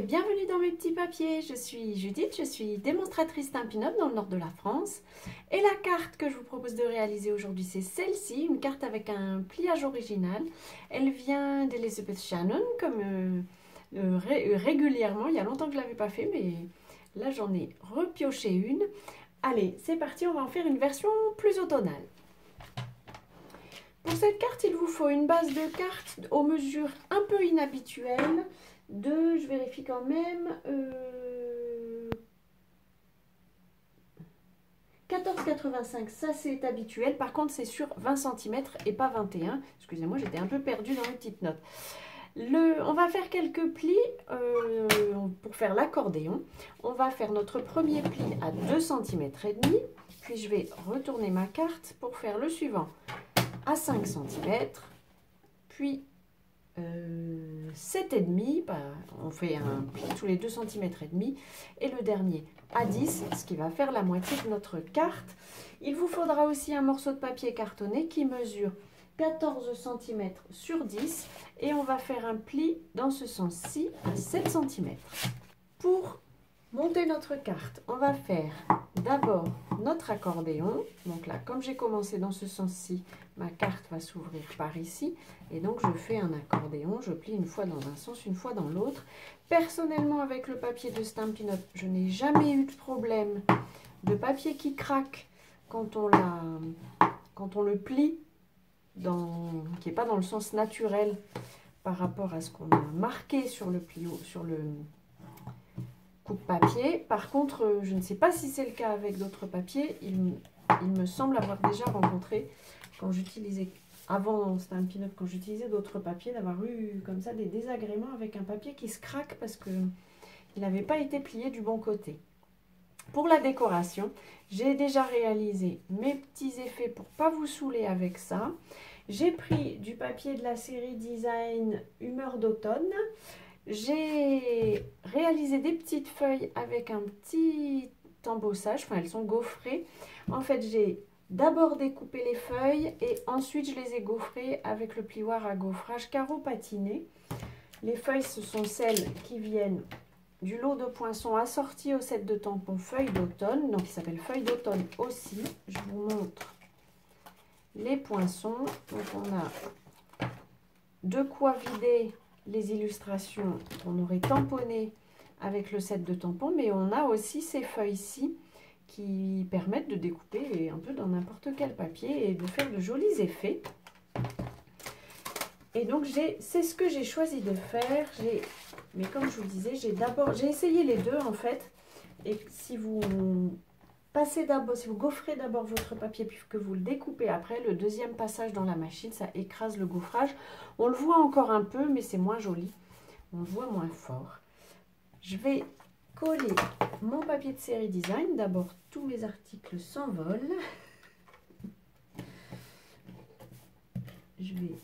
bienvenue dans mes petits papiers. Je suis Judith, je suis démonstratrice Stampin' Up dans le nord de la France. Et la carte que je vous propose de réaliser aujourd'hui, c'est celle-ci, une carte avec un pliage original. Elle vient d'Elizabeth Shannon, comme régulièrement. Il y a longtemps que je ne l'avais pas fait, mais là j'en ai repioché une. Allez, c'est parti, on va en faire une version plus automnale. Pour cette carte, il vous faut une base de cartes aux mesures un peu inhabituelles. Je vérifie quand même, 14,85, ça c'est habituel. Par contre, c'est sur 20 cm et pas 21. Excusez-moi, j'étais un peu perdue dans mes petites notes. On va faire quelques plis pour faire l'accordéon. On va faire notre premier pli à 2 cm et demi. Puis je vais retourner ma carte pour faire le suivant à 5 cm. Puis 7,5, on fait un pli tous les 2 cm et demi, et le dernier à 10, ce qui va faire la moitié de notre carte. Il vous faudra aussi un morceau de papier cartonné qui mesure 14 cm sur 10, et on va faire un pli dans ce sens-ci à 7 cm. Pour monter notre carte, on va faire d'abord notre accordéon. Donc là, comme j'ai commencé dans ce sens-ci, ma carte va s'ouvrir par ici. Et donc, je fais un accordéon. Je plie une fois dans un sens, une fois dans l'autre. Personnellement, avec le papier de Stampin' Up, je n'ai jamais eu de problème de papier qui craque quand on le plie, qui n'est pas dans le sens naturel par rapport à ce qu'on a marqué sur le plio, sur le coupe-papier. Par contre, je ne sais pas si c'est le cas avec d'autres papiers. Il me semble avoir déjà rencontré, quand j'utilisais, avant Stampin' Up, quand j'utilisais d'autres papiers, d'avoir eu comme ça des désagréments avec un papier qui se craque parce qu'il n'avait pas été plié du bon côté. Pour la décoration, j'ai déjà réalisé mes petits effets pour ne pas vous saouler avec ça. J'ai pris du papier de la série Design Humeur d'automne. J'ai réalisé des petites feuilles avec un petit embossage, enfin elles sont gaufrées. En fait, j'ai d'abord découpé les feuilles et ensuite je les ai gaufrées avec le plioir à gaufrage carreau patiné. Les feuilles, ce sont celles qui viennent du lot de poinçons assorti au set de tampons feuilles d'automne, donc il s'appelle feuilles d'automne aussi. Je vous montre les poinçons. Donc on a de quoi vider les illustrations qu'on aurait tamponnées avec le set de tampons, mais on a aussi ces feuilles-ci qui permettent de découper un peu dans n'importe quel papier et de faire de jolis effets. Et donc c'est ce que j'ai choisi de faire. Mais comme je vous disais, j'ai essayé les deux en fait. Et si vous si vous gaufrez d'abord votre papier puis que vous le découpez après, le deuxième passage dans la machine, ça écrase le gaufrage. On le voit encore un peu, mais c'est moins joli. On le voit moins fort. Je vais coller mon papier de série Design. D'abord, tous mes articles s'envolent. Je vais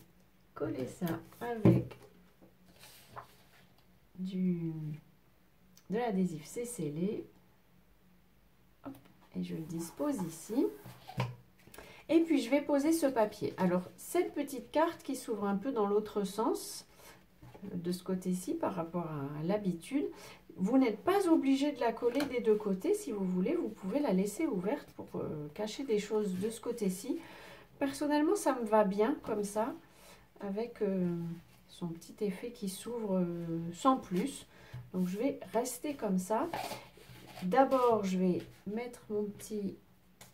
coller ça avec de l'adhésif c'est scellé. Hop, et je le dispose ici. Et puis, je vais poser ce papier. Alors, cette petite carte qui s'ouvre un peu dans l'autre sens, de ce côté-ci par rapport à l'habitude, vous n'êtes pas obligé de la coller des deux côtés. Si vous voulez, vous pouvez la laisser ouverte pour cacher des choses de ce côté-ci. Personnellement, ça me va bien comme ça, avec son petit effet qui s'ouvre sans plus. Donc, je vais rester comme ça. D'abord, je vais mettre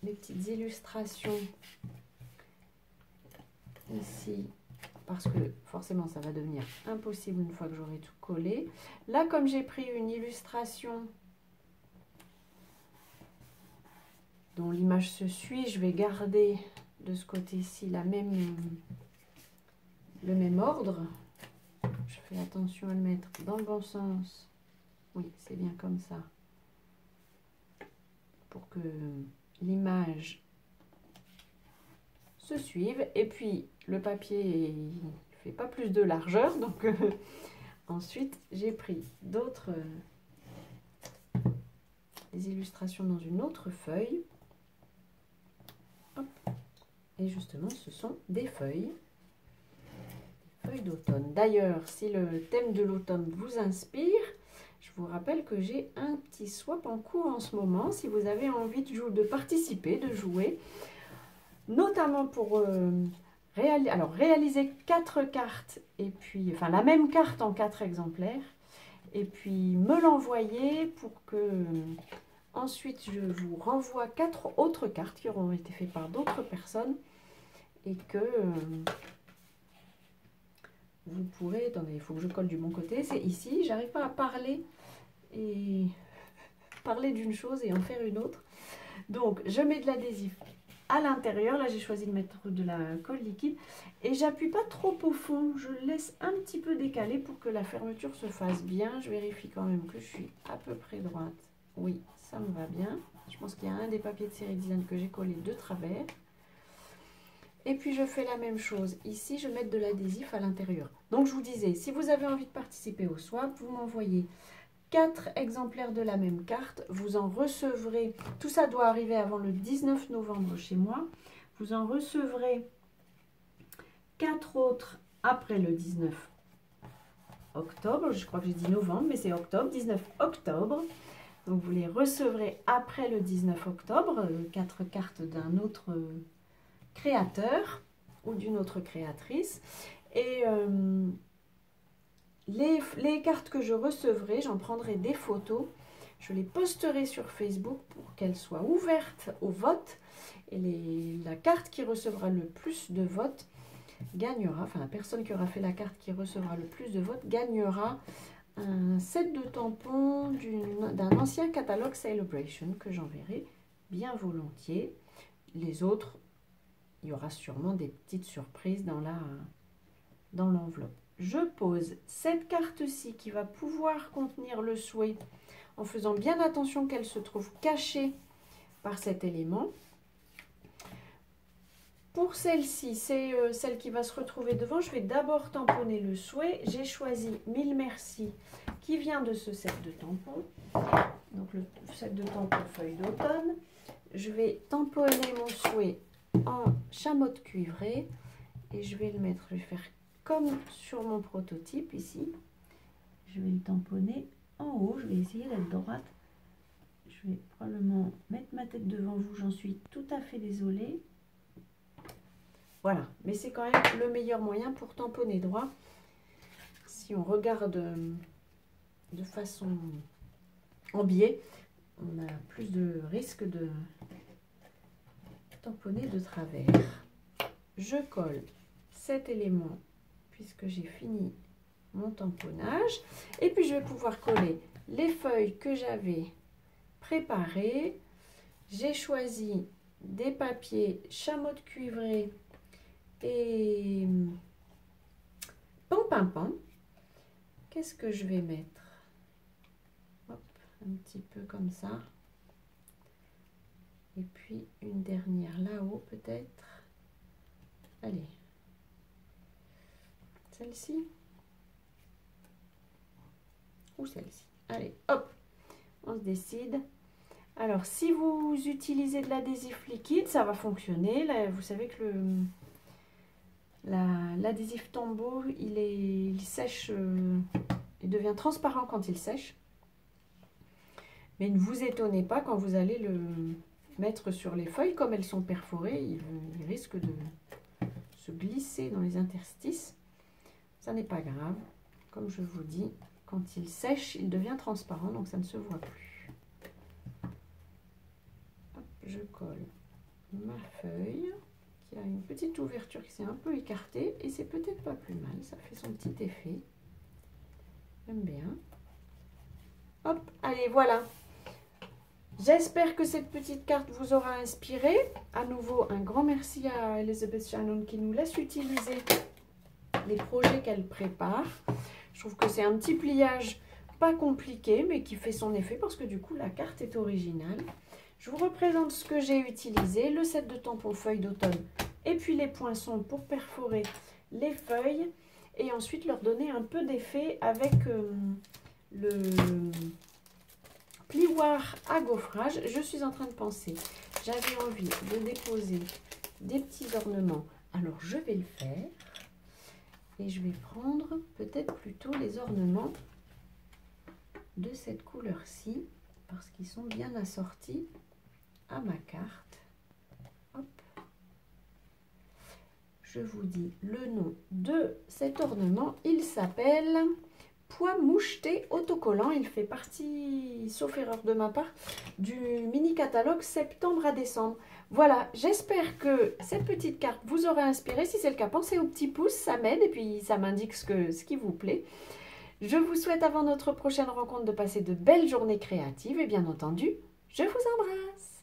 les petites illustrations ici, parce que forcément ça va devenir impossible une fois que j'aurai tout collé. Là, comme j'ai pris une illustration dont l'image se suit, je vais garder de ce côté-ci le même ordre. Je fais attention à le mettre dans le bon sens. Oui, c'est bien comme ça, pour que l'image se suive. Et puis le papier ne fait pas plus de largeur, donc ensuite j'ai pris des illustrations dans une autre feuille. Hop. Et justement, ce sont des feuilles d'automne. D'ailleurs, si le thème de l'automne vous inspire, Je vous rappelle que j'ai un petit swap en cours en ce moment. Si vous avez envie de participer, de jouer, notamment pour réaliser 4 cartes, et puis, enfin la même carte en 4 exemplaires, et puis me l'envoyer pour que ensuite je vous renvoie 4 autres cartes qui auront été faites par d'autres personnes, et que vous pourrez, attendez, il faut que je colle du bon côté, c'est ici, j'arrive pas à parler et parler d'une chose et en faire une autre. Donc je mets de l'adhésif à l'intérieur, là j'ai choisi de mettre de la colle liquide et j'appuie pas trop au fond, je laisse un petit peu décaler pour que la fermeture se fasse bien. Je vérifie quand même que je suis à peu près droite, oui ça me va bien. Je pense qu'il y a un des papiers de série design que j'ai collé de travers. Et puis je fais la même chose, ici je vais mettre de l'adhésif à l'intérieur. Donc je vous disais, si vous avez envie de participer au swap, vous m'envoyez 4 exemplaires de la même carte, vous en recevrez, tout ça doit arriver avant le 19 novembre chez moi, vous en recevrez 4 autres après le 19 octobre, je crois que j'ai dit novembre, mais c'est octobre, 19 octobre, donc vous les recevrez après le 19 octobre, 4 cartes d'un autre créateur ou d'une autre créatrice, et les cartes que je recevrai, j'en prendrai des photos, je les posterai sur Facebook pour qu'elles soient ouvertes au vote, et la carte qui recevra le plus de votes gagnera, enfin la personne qui aura fait la carte qui recevra le plus de votes gagnera un set de tampons d'un ancien catalogue Celebration que j'enverrai bien volontiers. Les autres, il y aura sûrement des petites surprises dans l'enveloppe. Je pose cette carte-ci qui va pouvoir contenir le souhait en faisant bien attention qu'elle se trouve cachée par cet élément. Pour celle-ci, c'est celle qui va se retrouver devant. Je vais d'abord tamponner le souhait. J'ai choisi 1000 merci qui vient de ce set de tampons. Donc le set de tampons feuille d'automne. Je vais tamponner mon souhait en chamotte cuivrée et je vais le mettre, je vais faire comme sur mon prototype ici. Je vais le tamponner en haut, je vais essayer d'être droite. Je vais probablement mettre ma tête devant vous, j'en suis tout à fait désolée. Voilà, mais c'est quand même le meilleur moyen pour tamponner droit. Si on regarde de façon en biais, on a plus de risque de tamponner de travers. Je colle cet élément puisque j'ai fini mon tamponnage. Et puis je vais pouvoir coller les feuilles que j'avais préparées. J'ai choisi des papiers chamotte cuivrée et pan. Qu'est-ce que je vais mettre? Hop, un petit peu comme ça. Et puis une dernière là-haut peut-être. Allez. Celle-ci ou celle-ci. Allez, hop, on se décide. Alors, si vous utilisez de l'adhésif liquide, ça va fonctionner. Là, vous savez que l'adhésif Tombow, il sèche, il devient transparent quand il sèche. Mais ne vous étonnez pas quand vous allez le mettre sur les feuilles, comme elles sont perforées, il risque de se glisser dans les interstices. Ça n'est pas grave. Comme je vous dis, quand il sèche, il devient transparent, donc ça ne se voit plus. Hop, je colle ma feuille qui a une petite ouverture qui s'est un peu écartée et c'est peut-être pas plus mal, ça fait son petit effet. J'aime bien. Hop, allez, voilà. J'espère que cette petite carte vous aura inspiré. À nouveau, un grand merci à Elizabeth Shannon qui nous laisse utiliser les projets qu'elle prépare. Je trouve que c'est un petit pliage pas compliqué, mais qui fait son effet parce que du coup, la carte est originale. Je vous représente ce que j'ai utilisé, le set de tampons feuilles d'automne et puis les poinçons pour perforer les feuilles et ensuite leur donner un peu d'effet avec le plioir à gaufrage. Je suis en train de penser, j'avais envie de déposer des petits ornements, alors je vais le faire et je vais prendre peut-être plutôt les ornements de cette couleur-ci, parce qu'ils sont bien assortis à ma carte. Hop. Je vous dis le nom de cet ornement. Il s'appelle Pois moucheté autocollant. Il fait partie, sauf erreur de ma part, du mini catalogue septembre à décembre. Voilà, j'espère que cette petite carte vous aura inspiré. Si c'est le cas, pensez au petit pouce, ça m'aide et puis ça m'indique ce qui vous plaît. Je vous souhaite avant notre prochaine rencontre de passer de belles journées créatives et bien entendu, je vous embrasse.